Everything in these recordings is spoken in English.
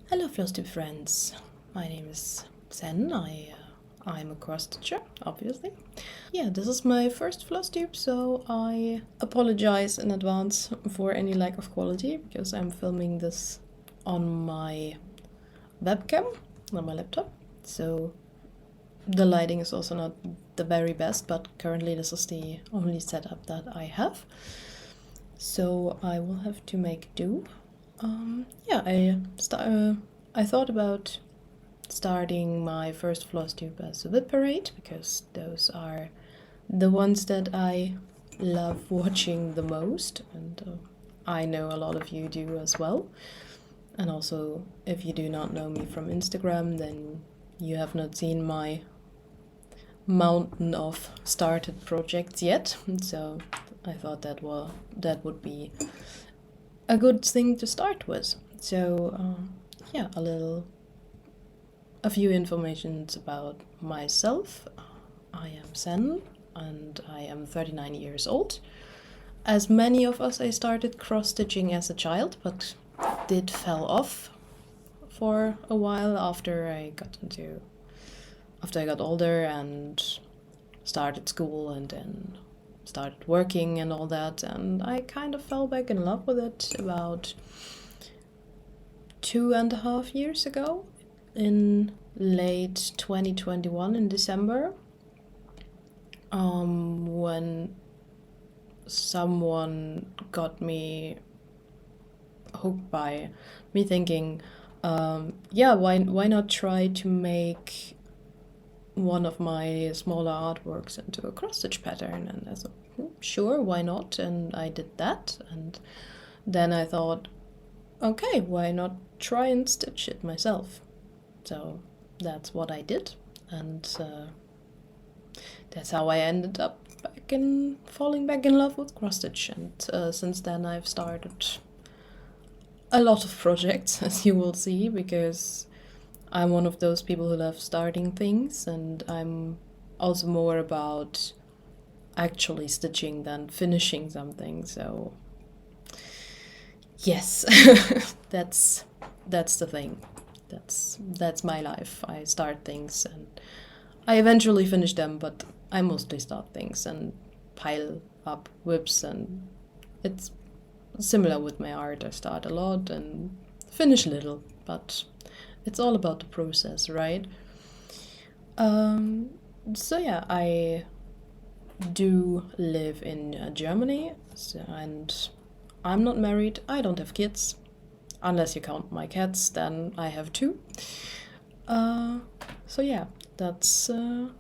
Hello Flosstube friends, my name is Sen, I'm a cross-stitcher, obviously. Yeah, this is my first Flosstube, so I apologize in advance for any lack of quality, because I'm filming this on my webcam, on my laptop, so the lighting is also not the very best, but currently this is the only setup that I have. So I will have to make do. I thought about starting my first Flosstube as a WIP Parade, because those are the ones that I love watching the most, and I know a lot of you do as well. And also, if you do not know me from Instagram, then you have not seen my mountain of started projects yet, so I thought that would be a good thing to start with. So yeah, a few informations about myself. I am Sen and I am 39 years old. As many of us, I started cross-stitching as a child, but did fell off for a while after I got older and started school and then started working and all that, and I kind of fell back in love with it about 2.5 years ago, in late 2021 in December, when someone got me hooked by me thinking, yeah, why not try to make one of my smaller artworks into a cross-stitch pattern? And I thought, sure, why not? And I did that, and then I thought, okay, why not try and stitch it myself? So that's what I did, and that's how I ended up falling back in love with cross-stitch. And since then I've started a lot of projects, as you will see, because I'm one of those people who love starting things, and I'm also more about actually stitching than finishing something. So yes, that's the thing. That's my life. I start things and I eventually finish them, but I mostly start things and pile up WIPs, and it's similar with my art. I start a lot and finish little, but it's all about the process, right? So yeah, I do live in Germany, and I'm not married. I don't have kids, unless you count my cats. Then I have two. So yeah, that's a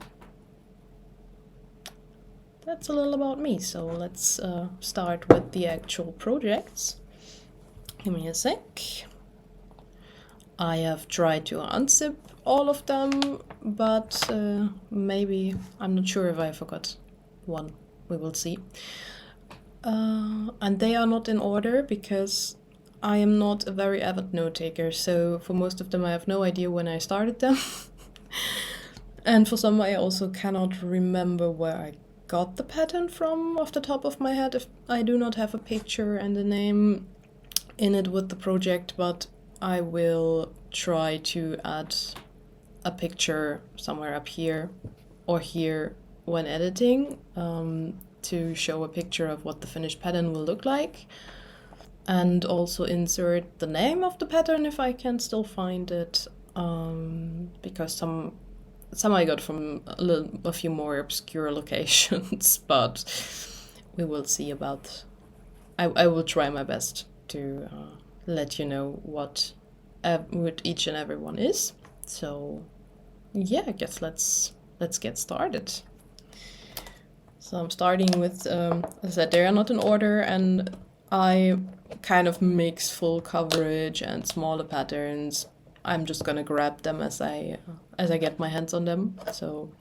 little about me. So let's start with the actual projects. Give me a sec. I have tried to unzip all of them, but maybe, I'm not sure if I forgot one. We will see. And they are not in order because I am not a very avid note taker, so for most of them I have no idea when I started them. And for some I also cannot remember where I got the pattern from off the top of my head if I do not have a picture and a name in it with the project, but I will try to add a picture somewhere up here or here when editing, to show a picture of what the finished pattern will look like, and also insert the name of the pattern if I can still find it, because some I got from a few more obscure locations, but we will see about. I will try my best to let you know what each and every one is. So yeah, I guess let's get started. So I'm starting with, as I said, they are not in order, and I kind of mix full coverage and smaller patterns. I'm just gonna grab them as I get my hands on them. So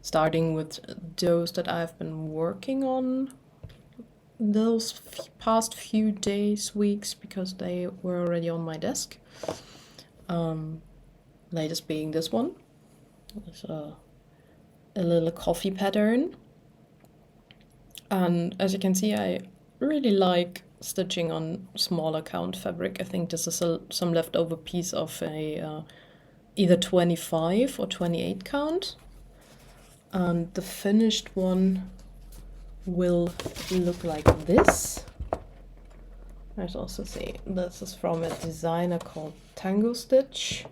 starting with those that I've been working on those past few days, weeks, because they were already on my desk. Latest being this one. It's a little coffee pattern. And as you can see, I really like stitching on smaller count fabric. I think this is some leftover piece of a either 25 or 28 count. And the finished one will look like this. There's also this is from a designer called Tango Stitch.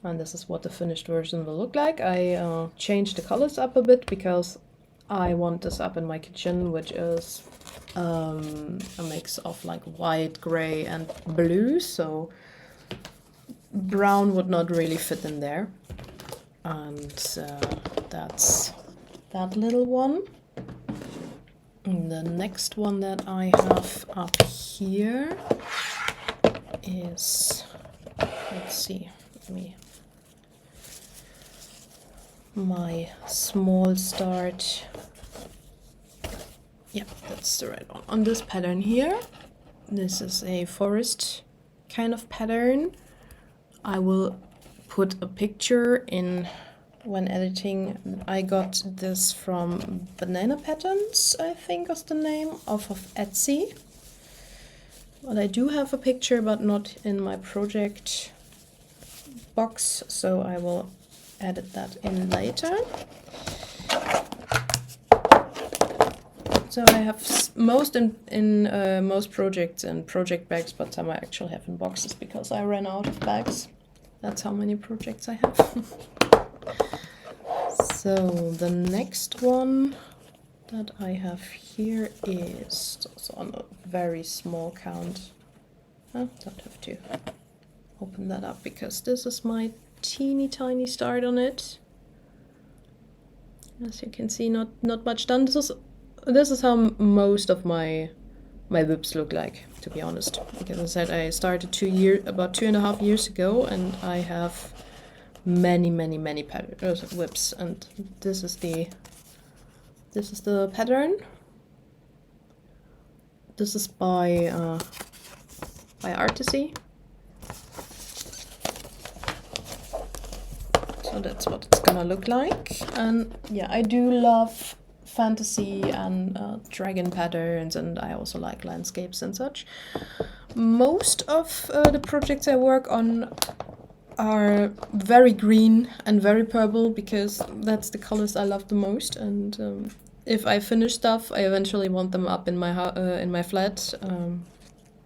And this is what the finished version will look like. I changed the colors up a bit because I want this up in my kitchen, which is a mix of like white, gray and blue. So brown would not really fit in there. And that's that little one. And the next one that I have up here is, let's see, my small start. Yeah, that's the right one. On this pattern here, this is a forest kind of pattern. I will put a picture in when editing. I got this from Banana Patterns, I think was the name, off of Etsy. But I do have a picture, but not in my project box, so I will edit that in later. So I have most in most projects and project bags, but some I actually have in boxes because I ran out of bags. That's how many projects I have. So the next one that I have here is also on a very small count. I don't have to open that up because this is my teeny tiny start on it. As you can see, not much done. This is how most of my WIPs look like, to be honest. Because I said I started about 2.5 years ago, and I have many WIPs, and this is the pattern. This is by Artisy. So that's what it's gonna look like. And yeah, I do love fantasy and dragon patterns, and I also like landscapes and such. Most of the projects I work on are very green and very purple because that's the colors I love the most. And if I finish stuff, I eventually want them up in my flat,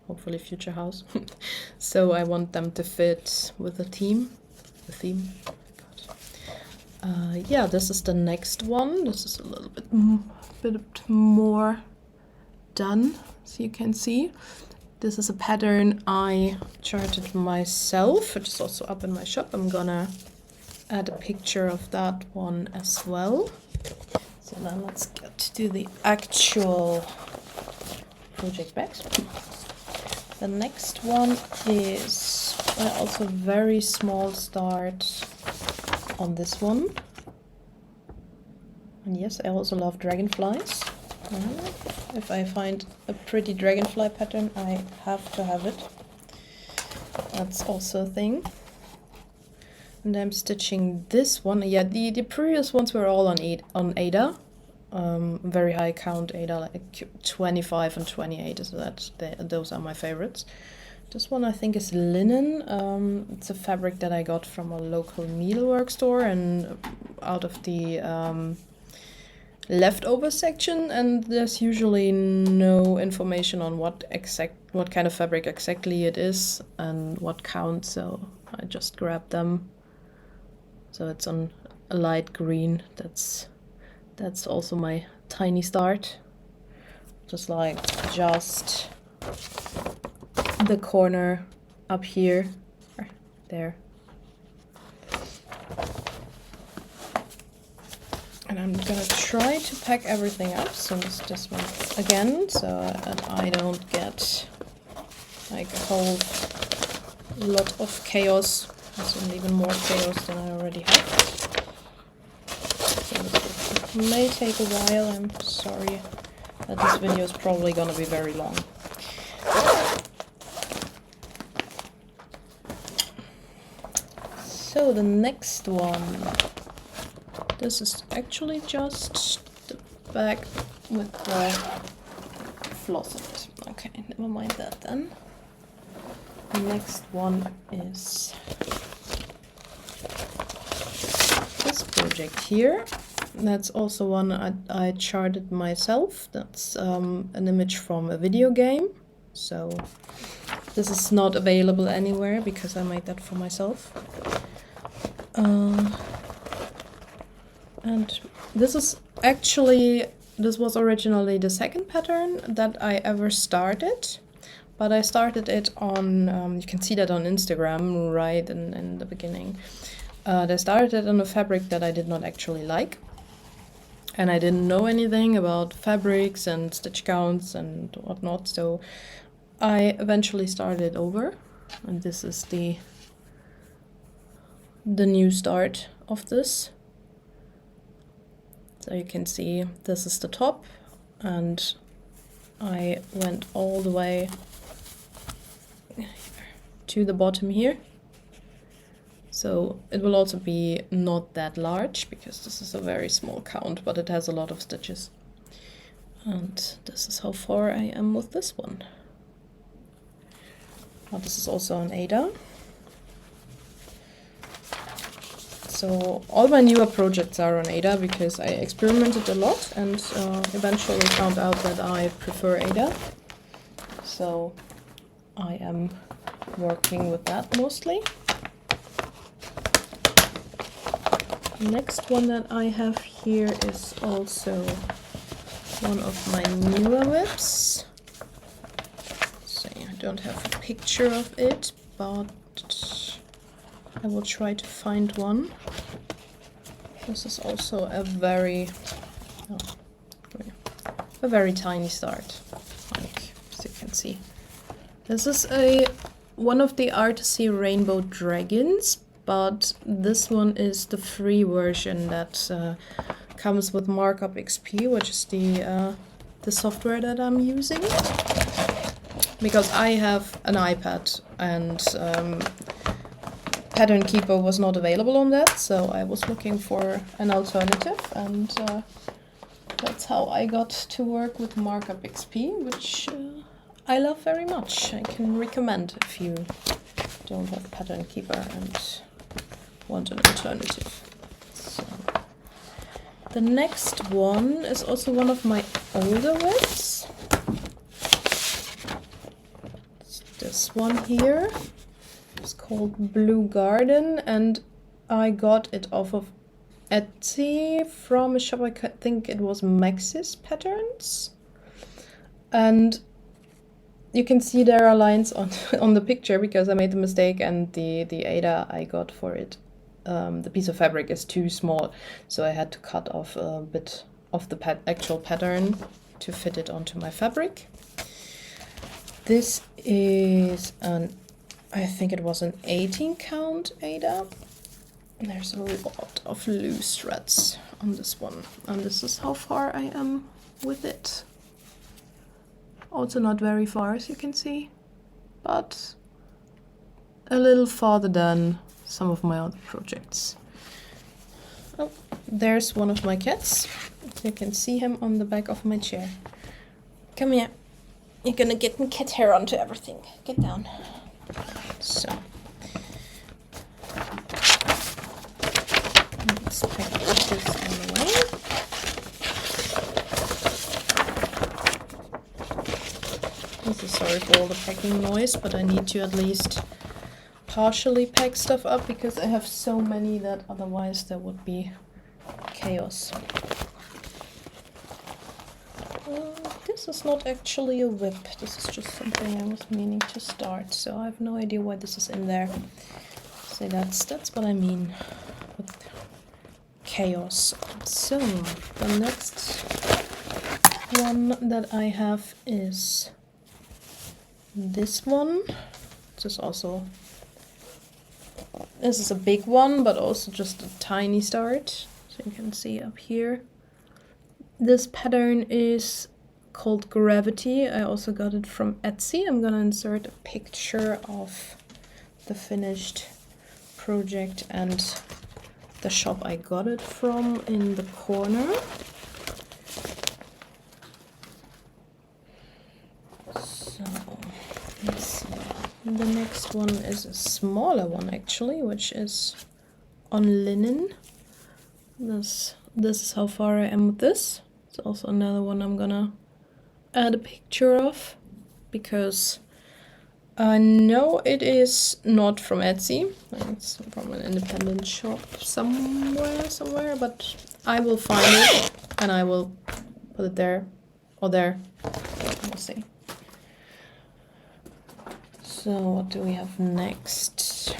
hopefully future house. So I want them to fit with the theme. Yeah, this is the next one. This is a little bit more done, as you can see. This is a pattern I charted myself, which is also up in my shop. I'm gonna add a picture of that one as well. So then let's get to the actual project bags. The next one is also very small start on this one. And yes, I also love dragonflies. If I find a pretty dragonfly pattern, I have to have it. That's also a thing. And I'm stitching this one. Yeah, the previous ones were all on Ada. Very high count Ada, like 25 and 28. So those are my favorites. This one I think is linen. It's a fabric that I got from a local needlework store and out of the leftover section, and there's usually no information on what kind of fabric exactly it is and what count, so I just grabbed them. So it's on a light green. That's also my tiny start. Just the corner up here, there. And I'm gonna try to pack everything up since this one again, so that I don't get like a whole lot of chaos. And even more chaos than I already have. So this may take a while. I'm sorry that this video is probably gonna be very long. So the next one, this is actually just the bag with the floss in it. Okay, never mind that then. The next one is this project here. That's also one I charted myself. That's an image from a video game. So this is not available anywhere because I made that for myself. And this is actually, this was originally the second pattern that I ever started. But I started it on, you can see that on Instagram right in the beginning. I started it on a fabric that I did not actually like. And I didn't know anything about fabrics and stitch counts and whatnot, so I eventually started over. And this is the new start of this. So you can see this is the top, and I went all the way to the bottom here. So it will also be not that large because this is a very small count, but it has a lot of stitches. And this is how far I am with this one. Now this is also an Ada. So all my newer projects are on Ada because I experimented a lot and eventually found out that I prefer Ada. So I am working with that mostly. The next one that I have here is also one of my newer WIPs. So I don't have a picture of it, but I will try to find one. This is also a very tiny start, like as you can see. This is one of the Artsy Rainbow Dragons, but this one is the free version that comes with Markup XP, which is the software that I'm using. Because I have an iPad and Pattern Keeper was not available on that, so I was looking for an alternative, and that's how I got to work with Markup XP, which I love very much. I can recommend if you don't have Pattern Keeper and want an alternative. So the next one is also one of my older WIPs. It's this one here. It's called Blue Garden, and I got it off of Etsy from a shop, I think it was Maxis Patterns. And you can see there are lines on the picture because I made the mistake, and the Ada I got for it, the piece of fabric is too small, so I had to cut off a bit of the actual pattern to fit it onto my fabric. This is I think it was an 18 count Ada. There's a lot of loose threads on this one, and this is how far I am with it. Also not very far, as you can see, but a little farther than some of my other projects. Oh, there's one of my cats. You can see him on the back of my chair. Come here. You're gonna get cat hair onto everything. Get down. So let's pack this all away. I'm so sorry for all the packing noise, but I need to at least partially pack stuff up because I have so many that otherwise there would be chaos. This is not actually a WIP, this is just something I was meaning to start, so I have no idea why this is in there. So that's what I mean with chaos. So the next one that I have is this one. This is a big one, but also just a tiny start. So you can see up here. This pattern is called Gravity. I also got it from Etsy. I'm gonna insert a picture of the finished project and the shop I got it from in the corner. The next one is a smaller one actually, which is on linen. This is how far I am with this. It's also another one I'm gonna add a picture of, because I know it is not from Etsy. It's from an independent shop somewhere, but I will find it and I will put it there or there. We'll see. So what do we have next?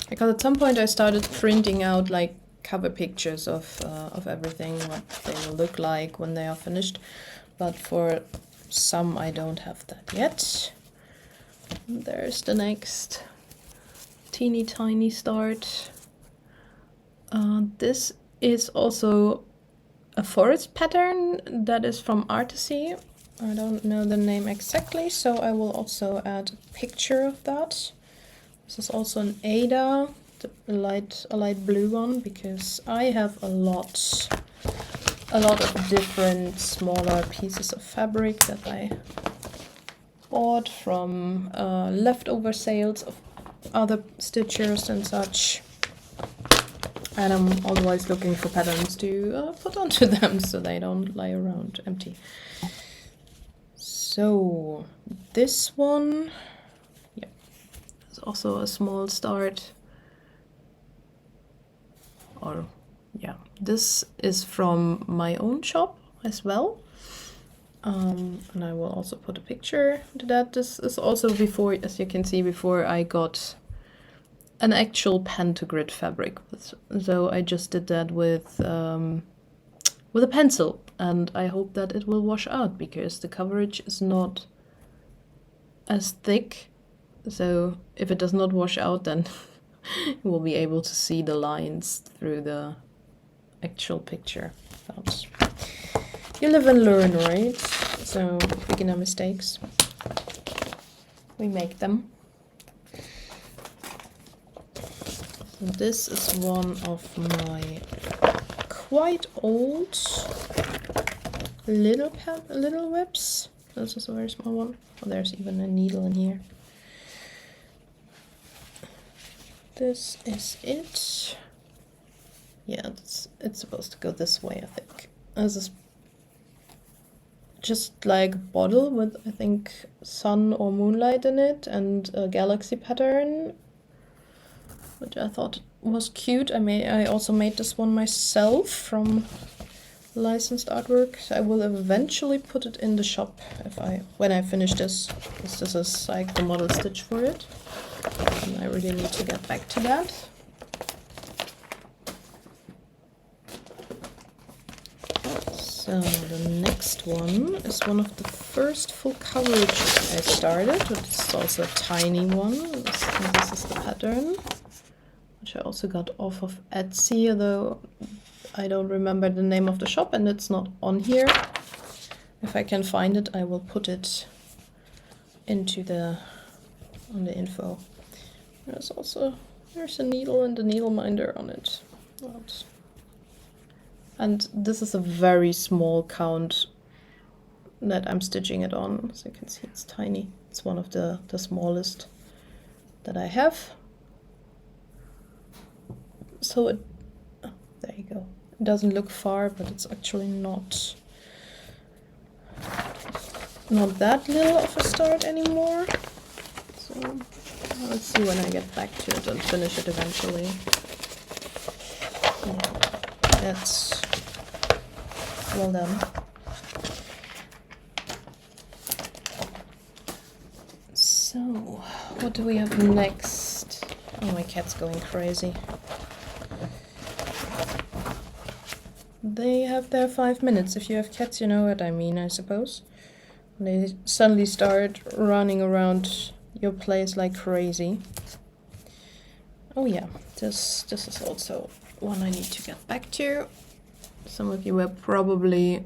Because at some point I started printing out like cover pictures of everything, what they will look like when they are finished. But for some I don't have that yet. There's the next teeny tiny start. This is also a forest pattern that is from Artisy. I don't know the name exactly, so I will also add a picture of that. This is also an Ada, a light blue one, because I have a lot of different smaller pieces of fabric that I bought from leftover sales of other stitchers and such. And I'm always looking for patterns to put onto them so they don't lie around empty. So this one, yeah, is also a small start. Or yeah, this is from my own shop as well. And I will also put a picture to that. This is also before, as you can see, before I got an actual pen to grid fabric. So I just did that with a pencil, and I hope that it will wash out because the coverage is not as thick. So if it does not wash out, then you will be able to see the lines through the actual picture. But you live and learn, right? So beginner mistakes, we make them. This is one of my quite old little WIPs. This is a very small one. Oh, there's even a needle in here. This is it. Yeah, it's supposed to go this way, I think. This is just like a bottle with, I think, sun or moonlight in it and a galaxy pattern, which I thought was cute. I also made this one myself from licensed artwork. So I will eventually put it in the shop when I finish this. This is like the model stitch for it, and I really need to get back to that. So the next one is one of the first full coverages I started. It's also a tiny one. This is the pattern, which I also got off of Etsy, although I don't remember the name of the shop and it's not on here. If I can find it, I will put it into on the info. There's a needle and a needle minder on it. And this is a very small count that I'm stitching it on. As you can see, it's tiny. It's one of the smallest that I have. So there you go. It doesn't look far, but it's actually not that little of a start anymore. So let's see when I get back to it and finish it eventually. Yeah, that's well done. So what do we have next? Oh, my cat's going crazy. They have their 5 minutes. If you have cats, you know what I mean, I suppose. They suddenly start running around your place like crazy. Oh yeah, this is also one I need to get back to. Some of you will probably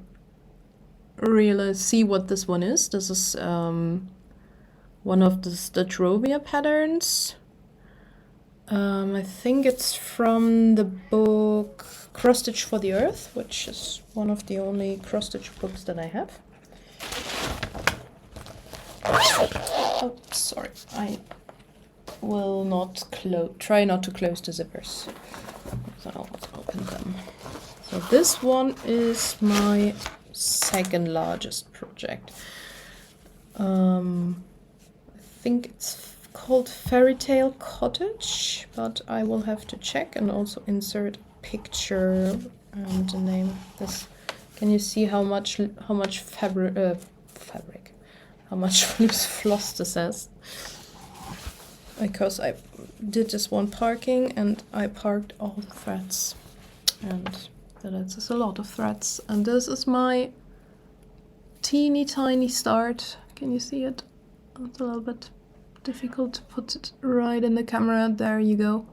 see what this one is. This is one of the Stitchrobia patterns. I think it's from the book Crossstitch for the Earth, which is one of the only cross-stitch books that I have. Oh, sorry. I will not try not to close the zippers. So I'll open them. So this one is my second largest project. I think it's called Fairy Tale Cottage, but I will have to check and also insert a picture and the name of this. Can you see how much fabric, how much loose floss this has? Because I did this one parking and I parked all the threads, and that is a lot of threads. And this is my teeny tiny start. Can you see it? It's a little bit difficult to put it right in the camera. There you go.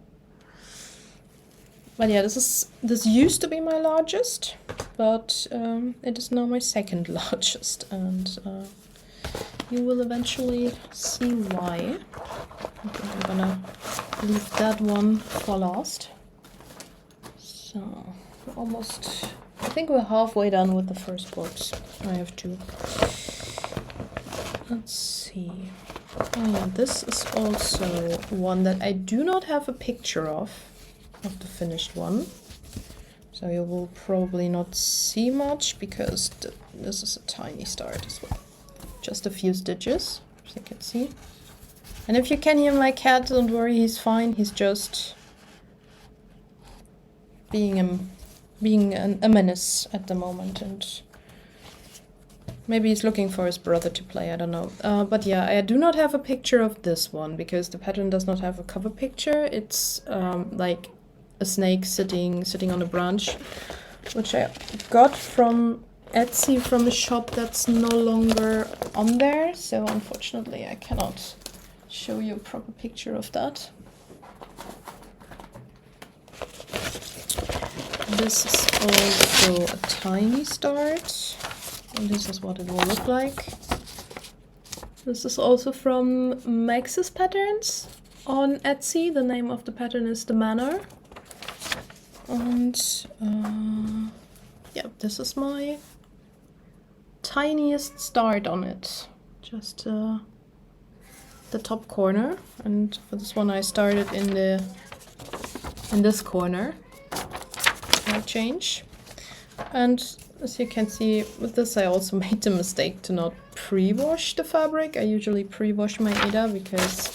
But yeah, this used to be my largest, but it is now my second largest, and you will eventually see why. I think I'm gonna leave that one for last. So we're almost, I think we're halfway done with the first box. I have to, let's see. Oh yeah, this is also one that I do not have a picture of the finished one. So you will probably not see much because this is a tiny start as well. Just a few stitches, as you can see. And if you can hear my cat, don't worry, he's fine. He's just being a menace at the moment, and maybe he's looking for his brother to play, I don't know. But yeah, I do not have a picture of this one because the pattern does not have a cover picture. It's like a snake sitting on a branch, which I got from Etsy, from a shop that's no longer on there. So unfortunately I cannot show you a proper picture of that. This is also a tiny start, and this is what it will look like. This is also from Max's Patterns on Etsy. The name of the pattern is The Manor. And yeah, this is my tiniest start on it. Just the top corner, and for this one I started in this corner. I change, and as you can see with this, I also made the mistake to not pre-wash the fabric. I usually pre-wash my Aida because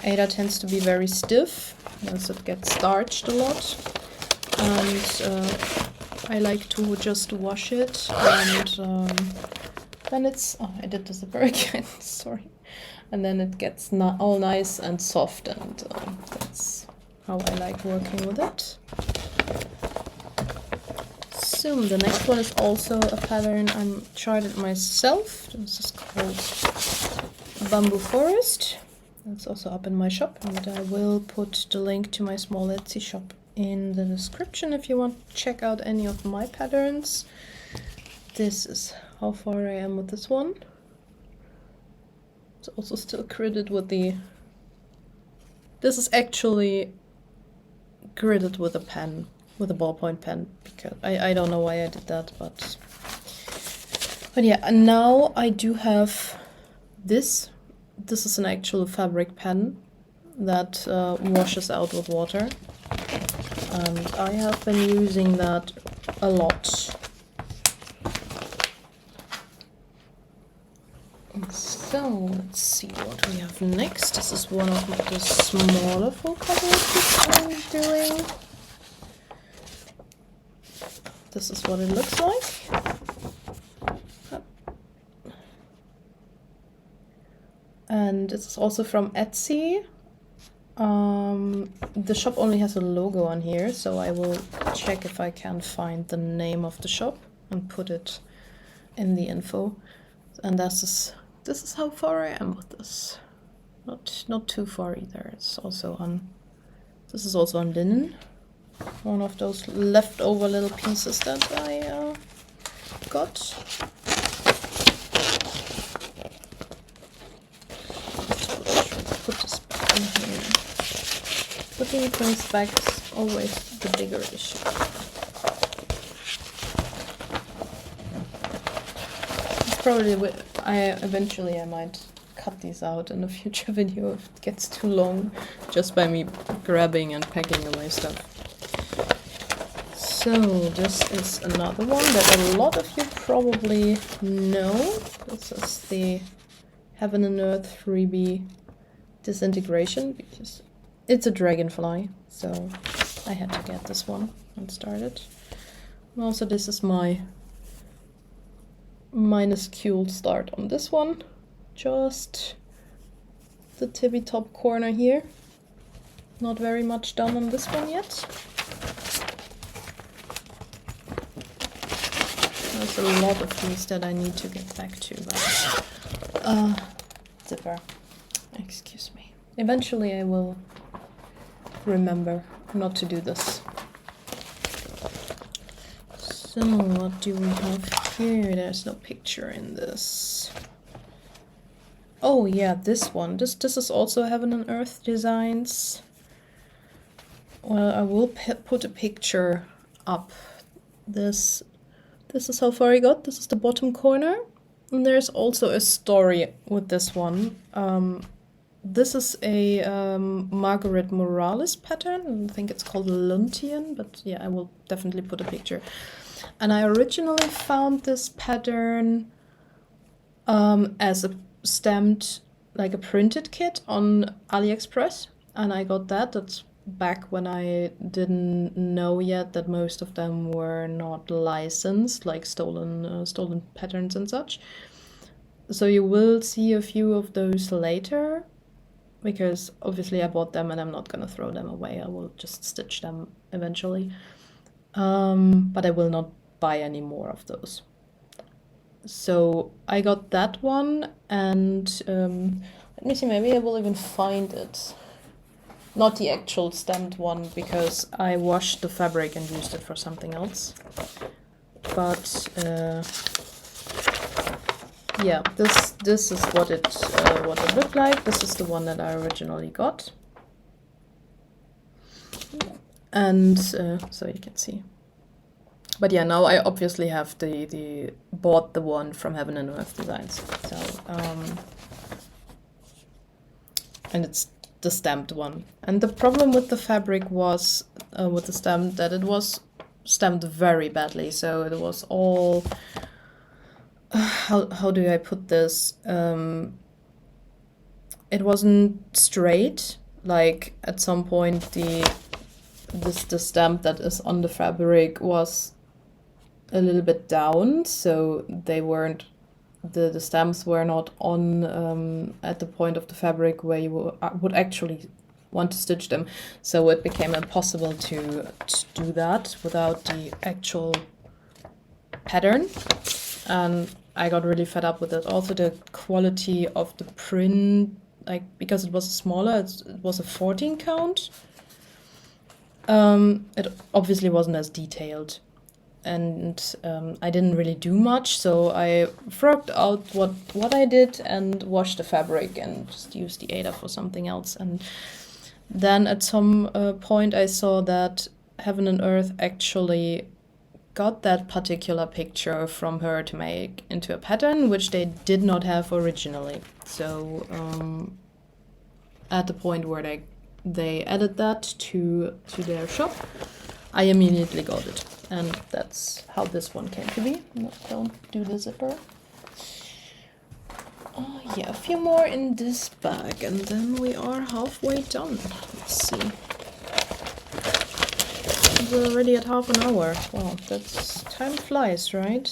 Aida tends to be very stiff as it gets starched a lot, and I like to just wash it, and then it's, oh, I did the zipper again, sorry. And then it gets all nice and soft, and that's how I like working with it. So the next one is also a pattern I tried it myself. This is called Bamboo Forest. It's also up in my shop, and I will put the link to my small Etsy shop in the description if you want to check out any of my patterns. This is how far I am with this one. It's also still gridded with the... This is actually gridded with a pen, with a ballpoint pen, because I don't know why I did that, but yeah. And now I do have this. This is an actual fabric pen that washes out with water, and I have been using that a lot. So let's see what we have next. This is one of the smaller full coverages I'm doing. This is what it looks like. And this is also from Etsy. The shop only has a logo on here, so I will check if I can find the name of the shop and put it in the info. And this is how far I am with this. Not too far either. It's also on. This is also on linen. One of those leftover little pieces that I got. Put this back in here. Putting things back is always the bigger issue. probably eventually I might cut these out in a future video if it gets too long, just by me grabbing and packing away stuff. So this is another one that a lot of you probably know. This is the Heaven and Earth freebie disintegration, because it's a dragonfly, so I had to get this one and start it. And also this is my minuscule start on this one. Just the tippy top corner here. Not very much done on this one yet. There's a lot of these that I need to get back to, but zipper. Excuse me. Eventually I will remember not to do this. So what do we have here? There's no picture in this. Oh yeah, this one. This is also Heaven and Earth Designs. Well, I will put a picture up. This is how far I got. This is the bottom corner. And there's also a story with this one. This is a Margaret Morales pattern. I think it's called Luntian, but yeah, I will definitely put a picture. And I originally found this pattern as a stamped, like a printed kit on AliExpress. And I got that. That's back when I didn't know yet that most of them were not licensed, like stolen patterns and such. So you will see a few of those later, because obviously I bought them and I'm not gonna throw them away. I will just stitch them eventually. But I will not buy any more of those. So I got that one, and let me see, maybe I will even find it. Not the actual stamped one, because I washed the fabric and used it for something else. But yeah, this is what it looked like. This is the one that I originally got, and so you can see. But yeah, now I obviously have bought the one from Heaven and Earth Designs. So and it's the stamped one. And the problem with the fabric was with the stamp that it was stamped very badly. So it was all how do I put this? It wasn't straight. Like at some point the stamp that is on the fabric was a little bit down, so they weren't, the stamps were not on at the point of the fabric where you would actually want to stitch them. So it became impossible to do that without the actual pattern, and I got really fed up with it. Also the quality of the print, like because it was smaller, it was a 14 count. It obviously wasn't as detailed, and I didn't really do much, so I worked out what I did and washed the fabric and just used the Ada for something else. And then at some point I saw that Heaven and Earth actually got that particular picture from her to make into a pattern, which they did not have originally. So at the point where they added that to their shop, I immediately got it. And that's how this one came to be. No, don't do the zipper. Oh yeah, a few more in this bag, and then we are halfway done. Let's see. We're already at half an hour. Wow, time flies, right?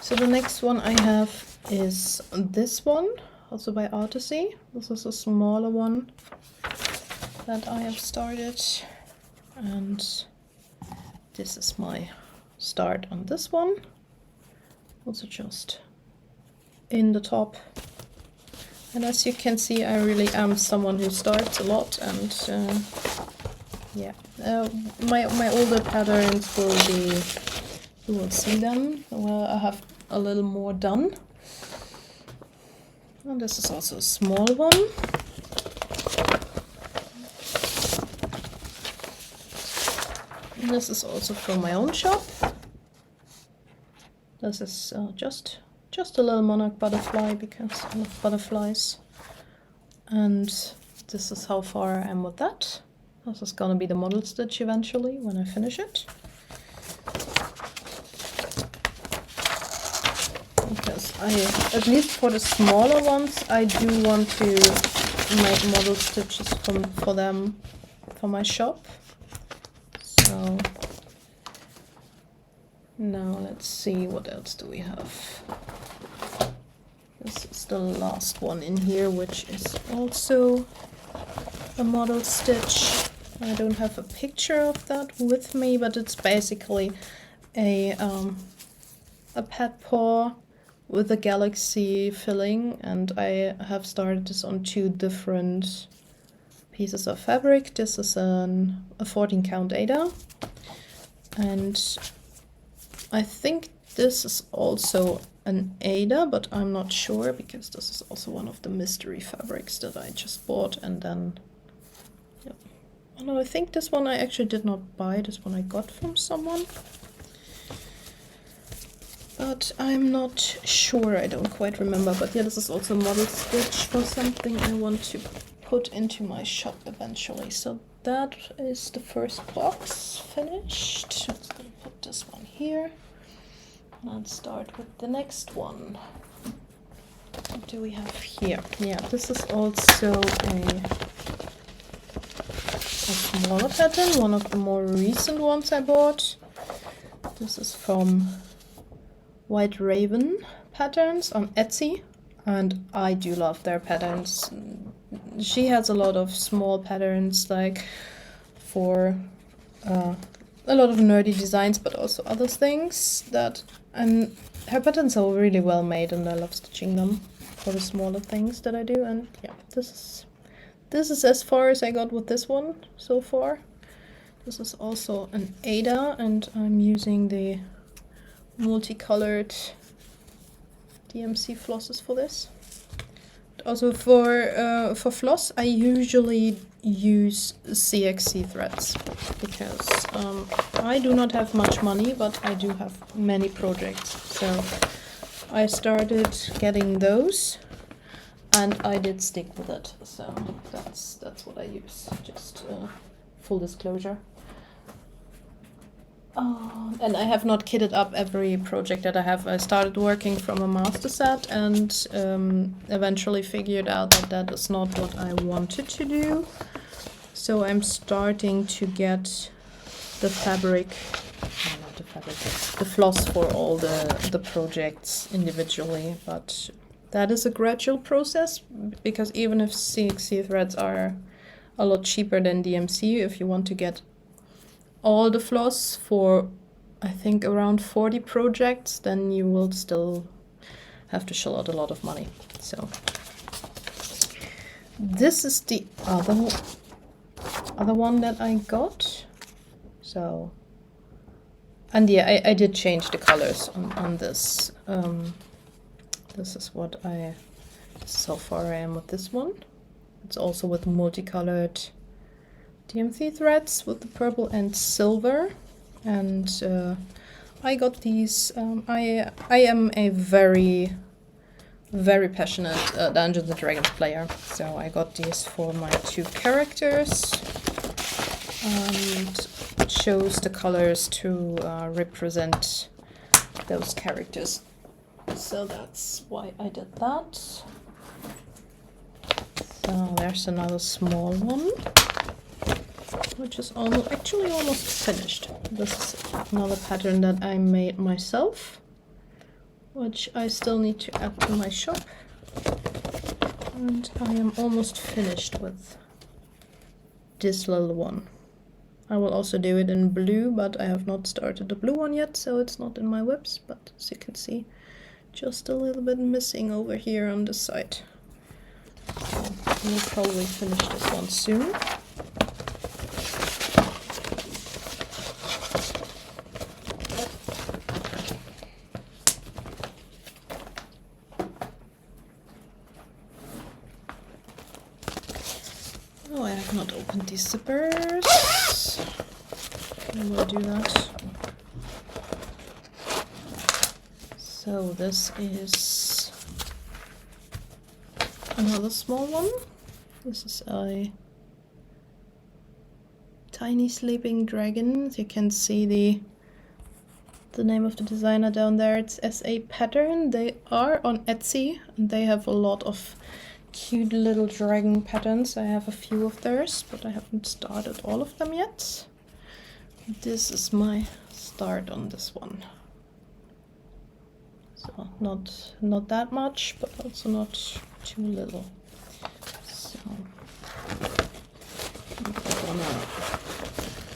So the next one I have is this one, also by Artisy. This is a smaller one that I have started, and this is my start on this one. Also just in the top. And as you can see, I really am someone who starts a lot, and yeah, my older patterns will be, you will see them. Well, I have a little more done. And this is also a small one. And this is also from my own shop. This is just just a little monarch butterfly because I love butterflies. And this is how far I am with that. This is gonna be the model stitch eventually when I finish it. Because at least for the smaller ones, I do want to make model stitches for them, for my shop. So now let's see, what else do we have? This is the last one in here, which is also a model stitch. I don't have a picture of that with me, but it's basically a pet paw with a galaxy filling, and I have started this on 2 different pieces of fabric. This is a 14 count Ada, and I think this is also an Ada, but I'm not sure because this is also one of the mystery fabrics that I just bought. And then, yeah. Oh no, I think this one I actually did not buy. This one I got from someone. But I'm not sure, I don't quite remember. But yeah, this is also a model stitch for something I want to put into my shop eventually. So that is the first box finished. I'm just gonna put this one here. Let's start with the next one. What do we have here? Yeah, this is also a smaller pattern, one of the more recent ones I bought. This is from White Raven Patterns on Etsy, and I do love their patterns. She has a lot of small patterns, like for a lot of nerdy designs, but also other things that, and her patterns are really well made, and I love stitching them for the smaller things that I do. And yeah, this is as far as I got with this one so far. This is also an Ada, and I'm using the multicolored DMC flosses for this. Also for floss, I usually use CXC threads because I do not have much money, but I do have many projects. So I started getting those, and I did stick with it. So that's what I use. Just full disclosure. And I have not kitted up every project that I have. I started working from a master set and eventually figured out that that is not what I wanted to do. So I'm starting to get the fabric, not the fabric, the floss for all the projects individually. But that is a gradual process, because even if CXC threads are a lot cheaper than DMC, if you want to get all the floss for, I think, around 40 projects, then you will still have to shell out a lot of money. So this is the other one that I got. So, and yeah, I did change the colors on this. This is what so far I am with this one. It's also with multicolored DMC threads with the purple and silver, and I got these. I am a very passionate Dungeons and Dragons player, so I got these for my 2 characters, and chose the colors to represent those characters. So that's why I did that. So there's another small one, which is actually almost finished. This is another pattern that I made myself, which I still need to add to my shop. And I am almost finished with this little one. I will also do it in blue, but I have not started the blue one yet, so it's not in my WIPs. But as you can see, just a little bit missing over here on the side. So we'll probably finish this one soon. Oh, I have not opened these zippers. I will do that. So this is another small one. This is a tiny sleeping dragon. You can see the name of the designer down there. It's SA Pattern. They are on Etsy and they have a lot of cute little dragon patterns. I have a few of theirs, but I haven't started all of them yet. This is my start on this one. So not that much, but also not too little. So I'm gonna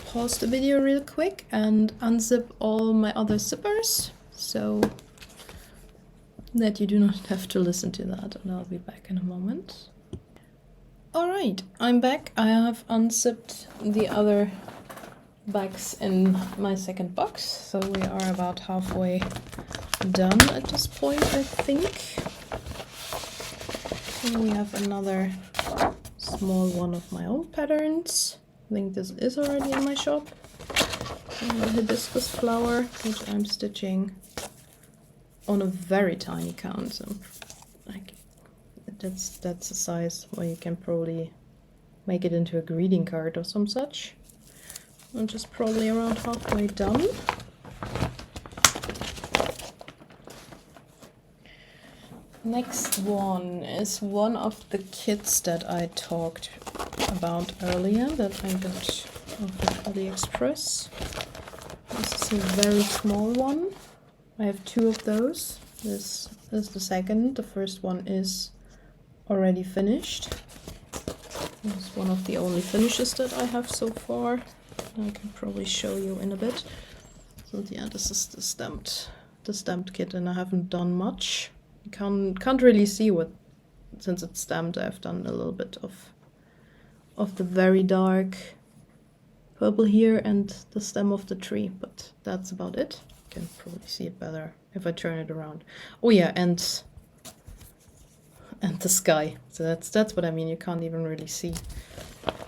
pause the video real quick and unzip all my other zippers so that you do not have to listen to that, and I'll be back in a moment. Alright, I'm back. I have unzipped the other bags in my second box, so we are about halfway done at this point, I think. And we have another small one of my own patterns. I think this is already in my shop. A hibiscus flower, which I'm stitching on a very tiny count. So like that's a size where you can probably make it into a greeting card or some such. I'm just probably around halfway done. Next one is one of the kits that I talked about earlier that I got off of AliExpress. This is a very small one. I have two of those. This is the second. The first one is already finished. It's one of the only finishes that I have so far. I can probably show you in a bit. So yeah, this is the stamped kit, and I haven't done much. You can't really see what, since it's stamped. I've done a little bit of the very dark purple here and the stem of the tree, but that's about it. You can probably see it better if I turn it around. Oh yeah, and the sky. So that's what I mean. You can't even really see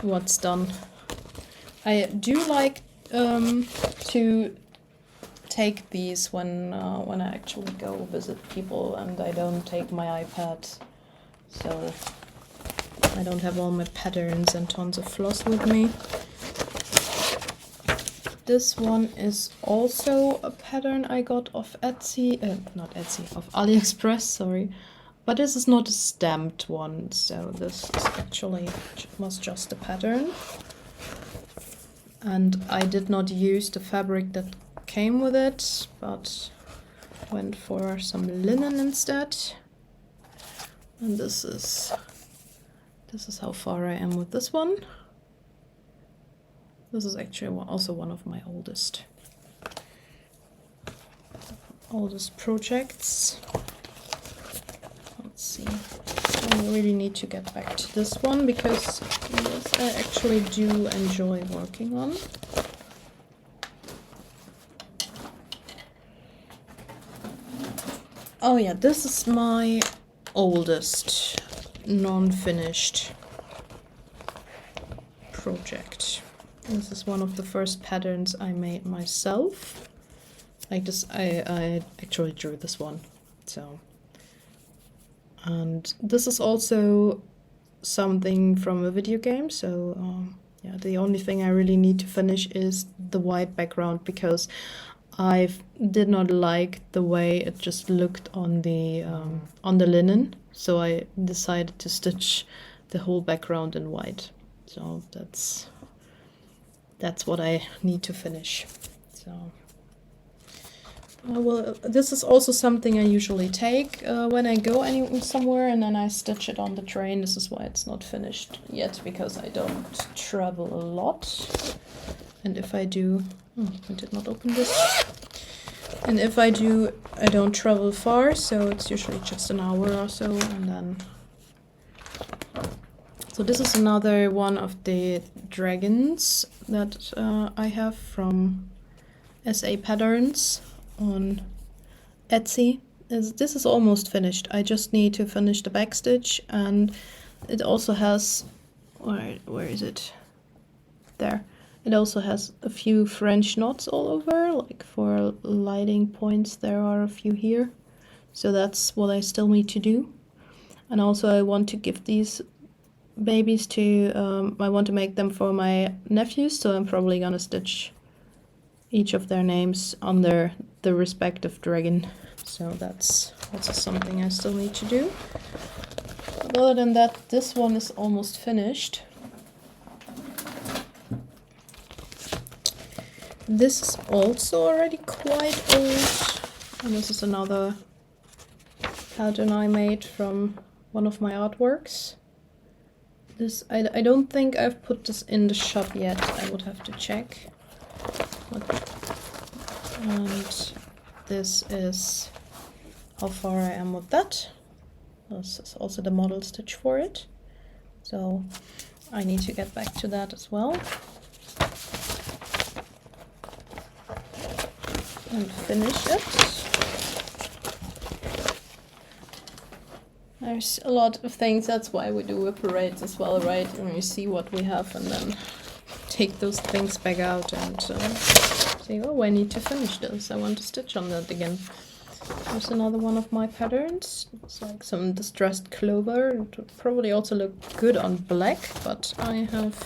what's done. I do like to take these when I actually go visit people and I don't take my iPad, so I don't have all my patterns and tons of floss with me. This one is also a pattern I got off Etsy, not Etsy, off AliExpress, sorry. But this is not a stamped one, so this is actually was just a pattern. And I did not use the fabric that came with it, but went for some linen instead. And this is how far I am with this one. This is actually also one of my oldest projects. Let's see. I really need to get back to this one because this I actually do enjoy working on. Oh yeah, this is my oldest non-finished project. This is one of the first patterns I made myself. Like this, I actually drew this one, so. And this is also something from a video game, so yeah, the only thing I really need to finish is the white background because I did not like the way it just looked on the linen, so I decided to stitch the whole background in white. So that's what I need to finish. So. Well, this is also something I usually take when I go somewhere and then I stitch it on the train. This is why it's not finished yet, because I don't travel a lot. And if I do... I did not open this. And if I do, I don't travel far, so it's usually just an hour or so, and then... So this is another one of the dragons that I have from SA Patterns on Etsy. This is almost finished. I just need to finish the backstitch, and it also has, where is it? There. It also has a few French knots all over, like for lighting points. There are a few here. So that's what I still need to do. And also I want to give these babies to, I want to make them for my nephews, so I'm probably gonna stitch each of their names under the respective dragon. So that's also something I still need to do. But other than that, this one is almost finished. This is also already quite old. And this is another pattern I made from one of my artworks. This, I don't think I've put this in the shop yet. I would have to check. And this is how far I am with that. This is also the model stitch for it. So I need to get back to that as well. And finish it. There's a lot of things, that's why we do WIP parades as well, right? And you see what we have and then take those things back out and say, oh, I need to finish this. I want to stitch on that again. There's another one of my patterns. It's like some distressed clover. It would probably also look good on black, but I have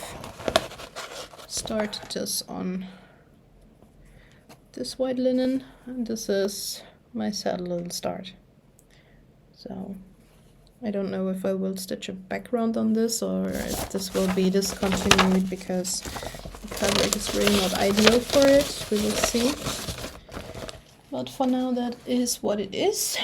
started this on this white linen, and this is my sad little start. So I don't know if I will stitch a background on this or if this will be discontinued because the fabric is really not ideal for it. We will see. But for now, that is what it is.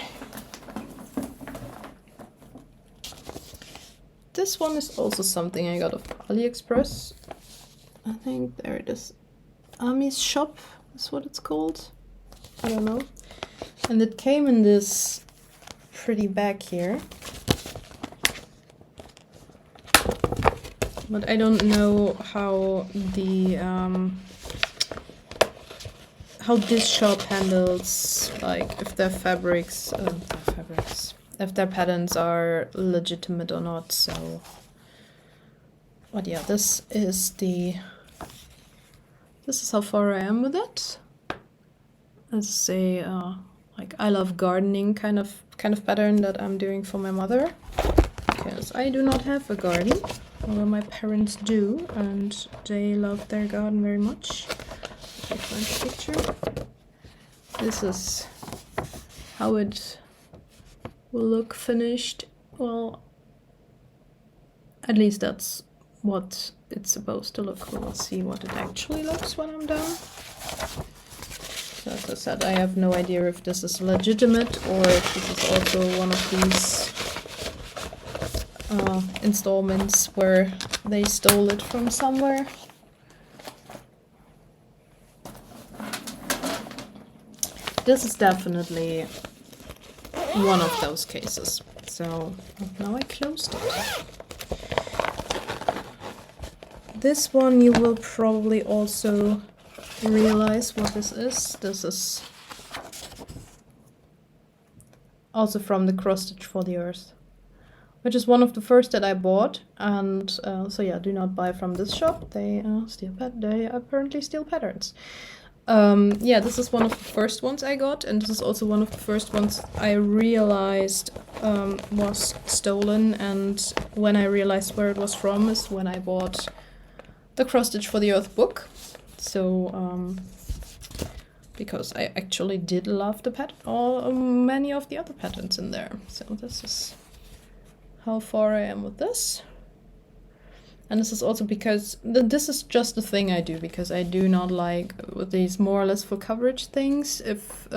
This one is also something I got off AliExpress. I think there it is. Ami's shop is what it's called. I don't know. And it came in this pretty bag here. But I don't know how the how this shop handles, like if their fabrics, if their patterns are legitimate or not. So, but yeah, this is how far I am with it. It's a like I love gardening kind of pattern that I'm doing for my mother, because I do not have a garden. Although my parents do, and they love their garden very much. I'll find a picture. This is how it will look finished. Well, at least that's what it's supposed to look. We'll see what it actually looks when I'm done. So as I said, I have no idea if this is legitimate or if this is also one of these installments where they stole it from somewhere. This is definitely one of those cases. So now I closed it. This one you will probably also realize what this is. This is also from the Crossstitch for the Earth, which is one of the first that I bought, and so yeah, do not buy from this shop. They apparently steal patterns. Yeah, this is one of the first ones I got, and this is also one of the first ones I realized was stolen, and when I realized where it was from is when I bought the Crossstitch for the Earth book. So, because I actually did love the pattern, or many of the other patterns in there. So this is how far I am with this. And this is also because this is just a thing I do, because I do not like with these more or less full coverage things. If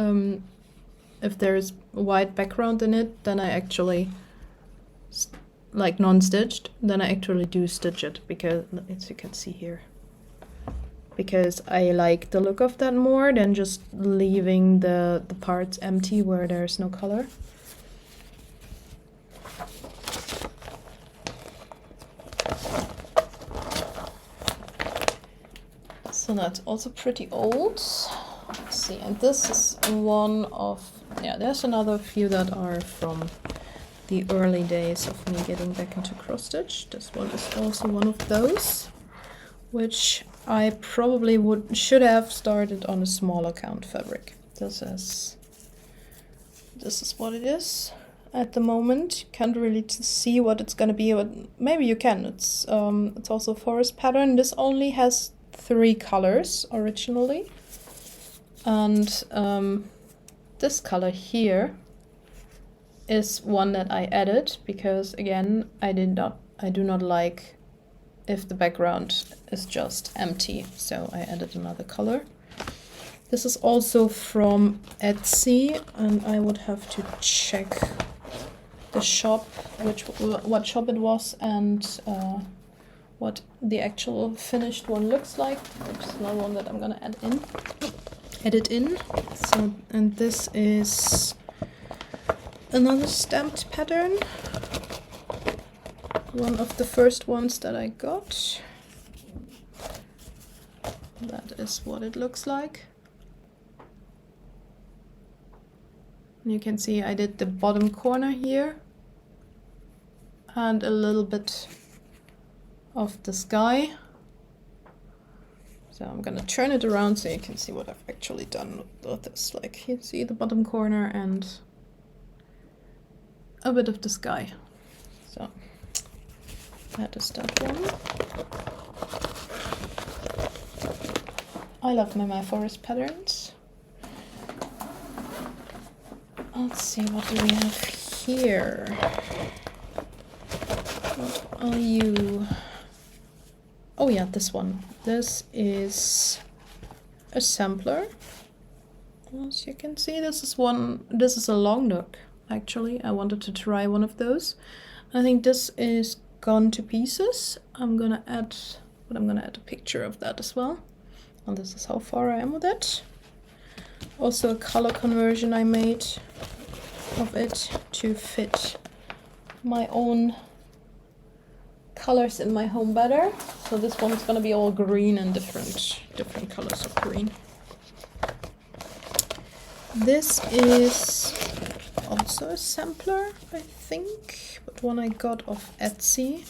there's a white background in it, then I actually, like non-stitched, then I actually do stitch it, because as you can see here. Because I like the look of that more than just leaving the parts empty where there's no color. So that's also pretty old. Let's see, and this is one of, yeah, there's another few that are from the early days of me getting back into cross-stitch. This one is also one of those, which I probably should have started on a smaller count fabric. This this is what it is at the moment. Can't really see what it's gonna be, but maybe you can. It's also a forest pattern. This only has 3 colors originally, and this color here is one that I added because, again, I do not like if the background is just empty, so I added another color. This is also from Etsy, and I would have to check the shop, what shop it was, and what the actual finished one looks like. There's another one that I'm gonna edit in. So, and this is another stamped pattern. One of the first ones that I got. That is what it looks like. And you can see I did the bottom corner here and a little bit of the sky. So I'm gonna turn it around so you can see what I've actually done with this. Like, you see the bottom corner and a bit of the sky. So that is that one. I love my forest patterns. Let's see, what do we have here? What are you? Oh yeah, this one. This is a sampler. As you can see, this is a long neck, actually. I wanted to try one of those. I think this is gone to pieces. I'm gonna add a picture of that as well. And this is how far I am with it. Also a color conversion I made of it to fit my own colors in my home better. So this one's gonna be all green and different colors of green. This is also a sampler, I think, but one I got off Etsy.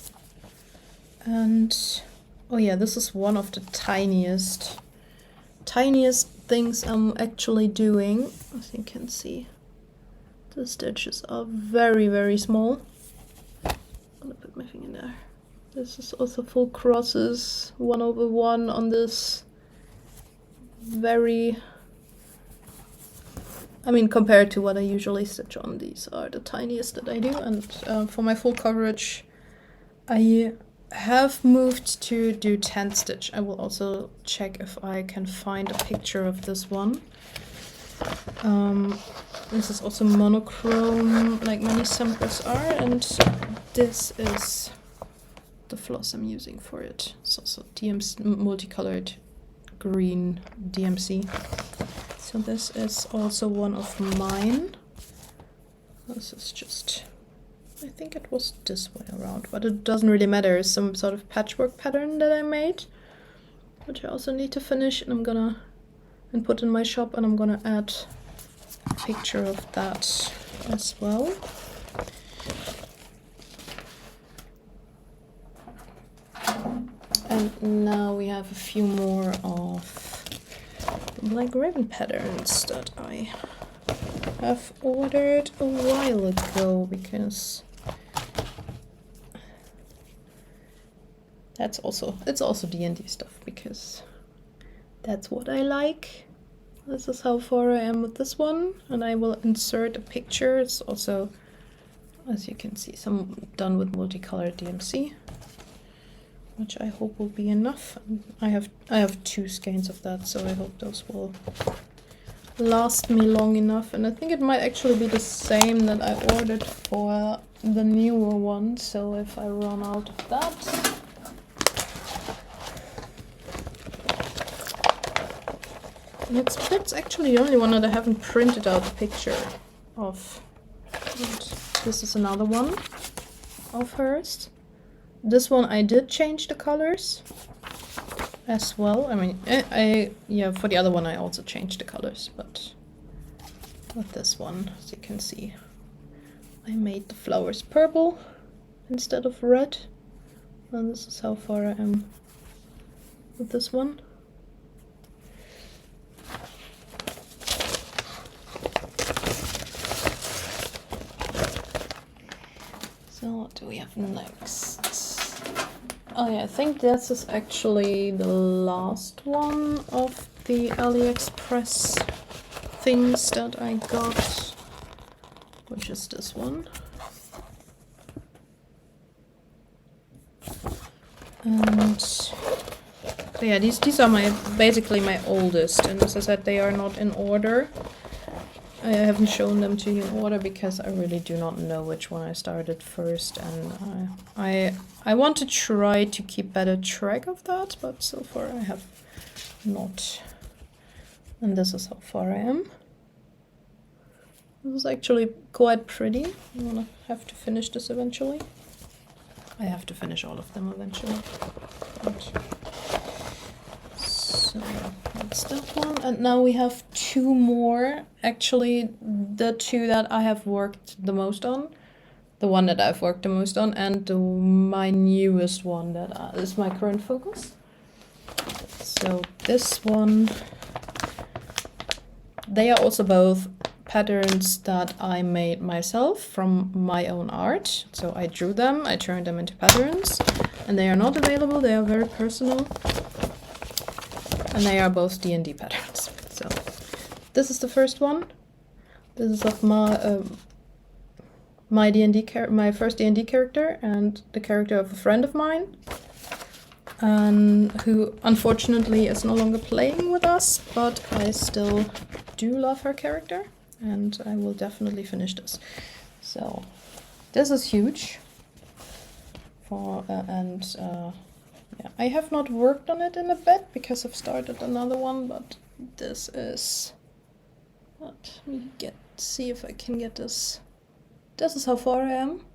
And oh yeah, this is one of the tiniest things I'm actually doing. As you can see, the stitches are very, very small. I'm gonna put my finger there. This is also full crosses, 1/1 on this. Very, I mean, compared to what I usually stitch on, these are the tiniest that I do. And for my full coverage, I have moved to do 10 stitch. I will also check if I can find a picture of this one. This is also monochrome, like many samplers are, and this is the floss I'm using for it. It's also DMC, multicolored green DMC. So this is also one of mine. This is just, I think it was this way around, but it doesn't really matter. It's some sort of patchwork pattern that I made, which I also need to finish, and I'm gonna put in my shop, and I'm gonna add a picture of that as well. And now we have a few more of the black ribbon patterns that I have ordered a while ago, because it's also D&D stuff, because that's what I like. This is how far I am with this one, and I will insert a picture. It's also, as you can see, some done with multicolored DMC, which I hope will be enough. I have 2 skeins of that, so I hope those will last me long enough. And I think it might actually be the same that I ordered for the newer one, so if I run out of that, that's actually the only one that I haven't printed out a picture of. And this is another one of hers. This one I did change the colors as well. I mean, yeah, for the other one I also changed the colors, but with this one, as you can see, I made the flowers purple instead of red. And this is how far I am with this one. So what do we have next? Oh yeah, I think this is actually the last one of the AliExpress things that I got, which is this one. And so yeah, these are basically my oldest, and as I said, they are not in order. I haven't shown them to you in order because I really do not know which one I started first, and I want to try to keep better track of that, but so far I have not. And this is how far I am. This is actually quite pretty. I'm gonna have to finish this eventually. I have to finish all of them eventually. So that's that one. And now we have two more. Actually, the two that I have worked the most on. The one that I've worked the most on, and my newest one that is my current focus. So this one, they are also both patterns that I made myself from my own art. So I drew them, I turned them into patterns, and they are not available, they are very personal. And they are both D&D patterns. So this is the first one. This is of my first D&D character and the character of a friend of mine, and who unfortunately is no longer playing with us, but I still do love her character, and I will definitely finish this. So this is huge. Yeah, I have not worked on it in a bit because I've started another one, but this is. Let me see if I can get this. This is how far I am.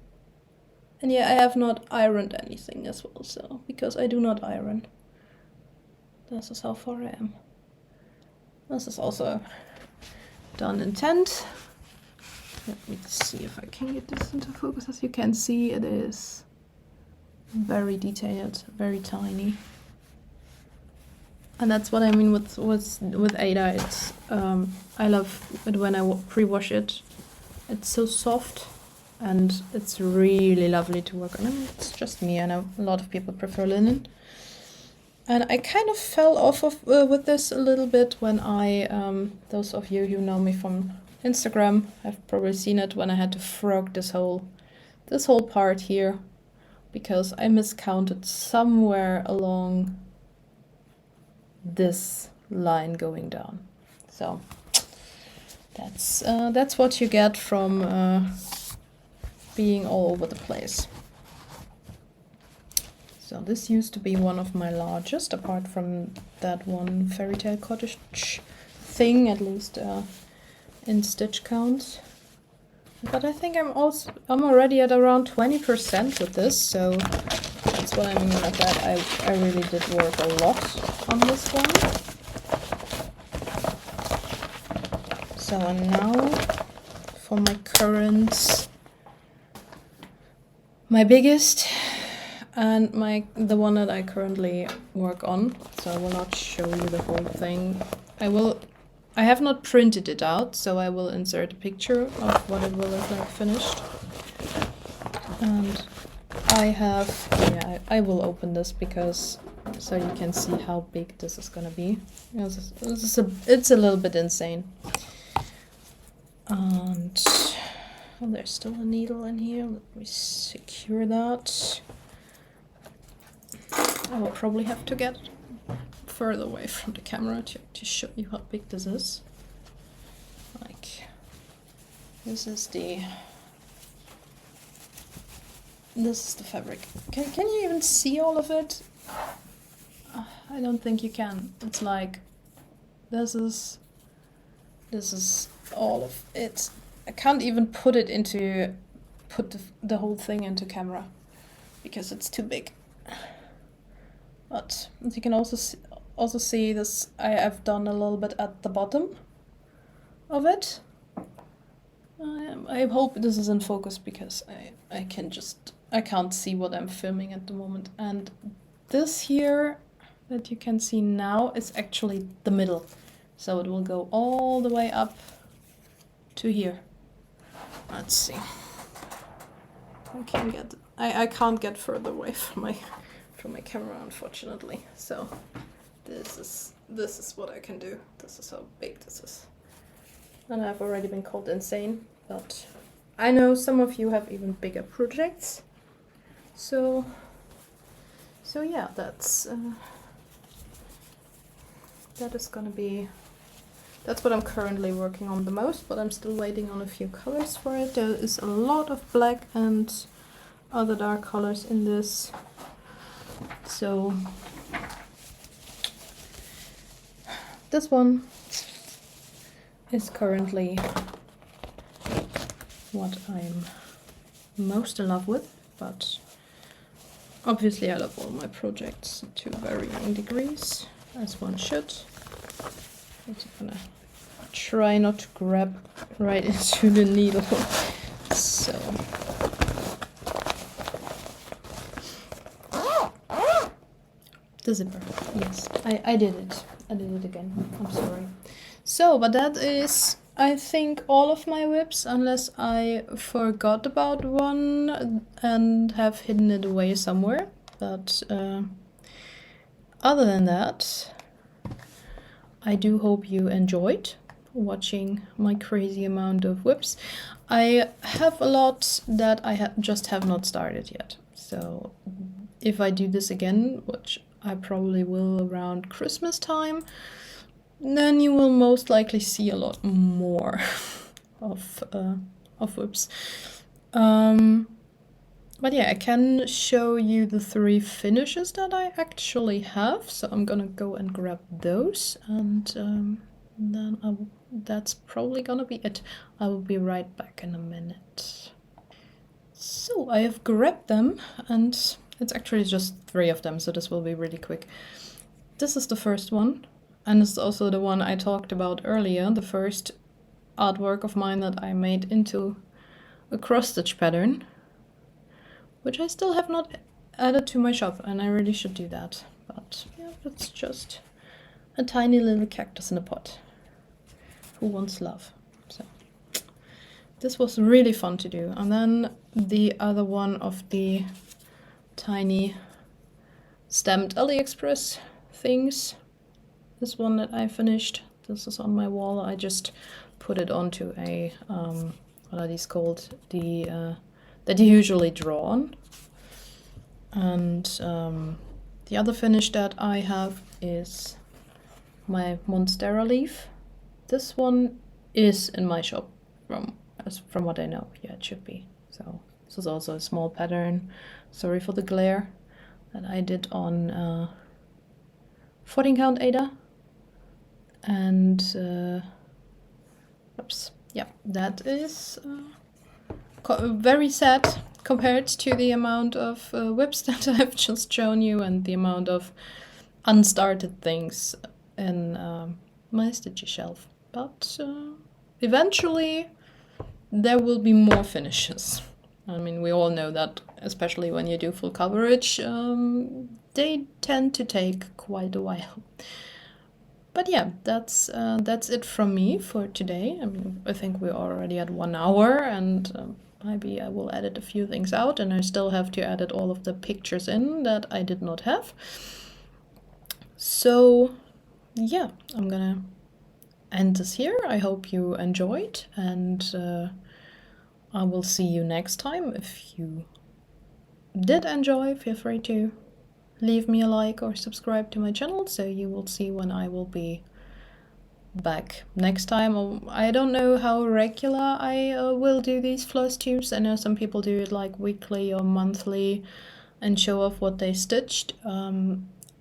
And yeah, I have not ironed anything as well, so because I do not iron. This is how far I am. This is also done in tent. Let me see if I can get this into focus. As you can see, it is very detailed, very tiny. And that's what I mean with Ada. It's I love it when I pre-wash it. It's so soft, and it's really lovely to work on. I mean, it's just me. I know a lot of people prefer linen, and I kind of fell off of with this a little bit when I those of you who know me from Instagram have probably seen it when I had to frog this whole part here, because I miscounted somewhere along this line going down. So that's what you get from being all over the place. So this used to be one of my largest, apart from that one fairy tale cottage thing, at least in stitch count. But I think I'm already at around 20% with this, so that's what I mean by that. I really did work a lot on this one. So and now for my current, my biggest, and the one that I currently work on. So I will not show you the whole thing. I have not printed it out, so I will insert a picture of what it will look like finished. And I will open this because so you can see how big this is gonna be. It's a little bit insane. And there's still a needle in here. Let me secure that. I will probably have to get further away from the camera to show you how big this is. Like, this is the fabric. Can you even see all of it? I don't think you can. It's like, this is all of it. I can't even put the whole thing into camera because it's too big. But as you can also see this, I have done a little bit at the bottom of it. I hope this is in focus because I can't see what I'm filming at the moment. And this here that you can see now is actually the middle. So it will go all the way up to here. Let's see. I can't get further away from my camera, unfortunately. So this is what I can do. This is how big this is. And I've already been called insane, but I know some of you have even bigger projects. So yeah, that's what I'm currently working on the most, but I'm still waiting on a few colors for it. There is a lot of black and other dark colors in this. So this one is currently what I'm most in love with, but obviously I love all my projects to varying degrees, as one should. I'm just gonna try not to grab right into the needle. So the zipper, yes, I did it. I did it again. I'm sorry. So, but that is, I think, all of my WIPs, unless I forgot about one and have hidden it away somewhere. But other than that, I do hope you enjoyed watching my crazy amount of WIPs. I have a lot that I just have not started yet. So if I do this again, which I probably will around Christmas time, then you will most likely see a lot more of WIPs. But yeah, I can show you the 3 finishes that I actually have. So I'm gonna go and grab those, and then that's probably gonna be it. I will be right back in a minute. So I have grabbed them, and it's actually just 3 of them, so this will be really quick. This is the first one, and it's also the one I talked about earlier, the first artwork of mine that I made into a cross-stitch pattern, which I still have not added to my shop, and I really should do that. But yeah, it's just a tiny little cactus in a pot. Who wants love? So this was really fun to do. And then the other one of the tiny stamped AliExpress things. This one that I finished. This is on my wall. I just put it onto a what are these called? That you usually draw on. And the other finish that I have is my Monstera leaf. This one is in my shop from what I know. Yeah, it should be. So this is also a small pattern. Sorry for the glare. That I did on 14 count Ada. And oops, yeah, that is very sad compared to the amount of WIPs that I've just shown you and the amount of unstarted things in my stitchy shelf. But eventually there will be more finishes. I mean, we all know that, especially when you do full coverage, they tend to take quite a while. But yeah, that's it from me for today. I mean, I think we're already at 1 hour, and maybe I will edit a few things out, and I still have to edit all of the pictures in that I did not have. So yeah, I'm gonna end this here. I hope you enjoyed, and I will see you next time. If you did enjoy, feel free to leave me a like or subscribe to my channel so you will see when I will be back next time. I don't know how regular I will do these floss tubes. I know some people do it like weekly or monthly and show off what they stitched.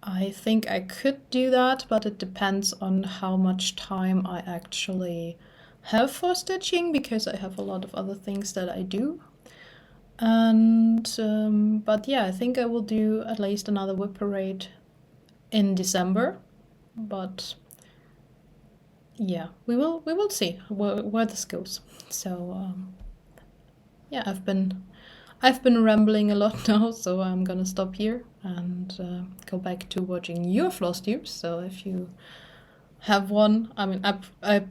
I think I could do that, but it depends on how much time I actually have for stitching, because I have a lot of other things that I do. And but yeah, I think I will do at least another WIP Parade in December, but yeah, we will see where this goes. So yeah, I've been rambling a lot now, so I'm gonna stop here and go back to watching your floss tubes. So if you have one, I mean, I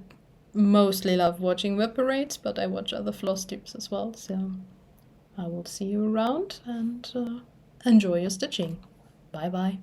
mostly love watching WIP Parades, but I watch other floss tubes as well. So I will see you around, and enjoy your stitching. Bye bye.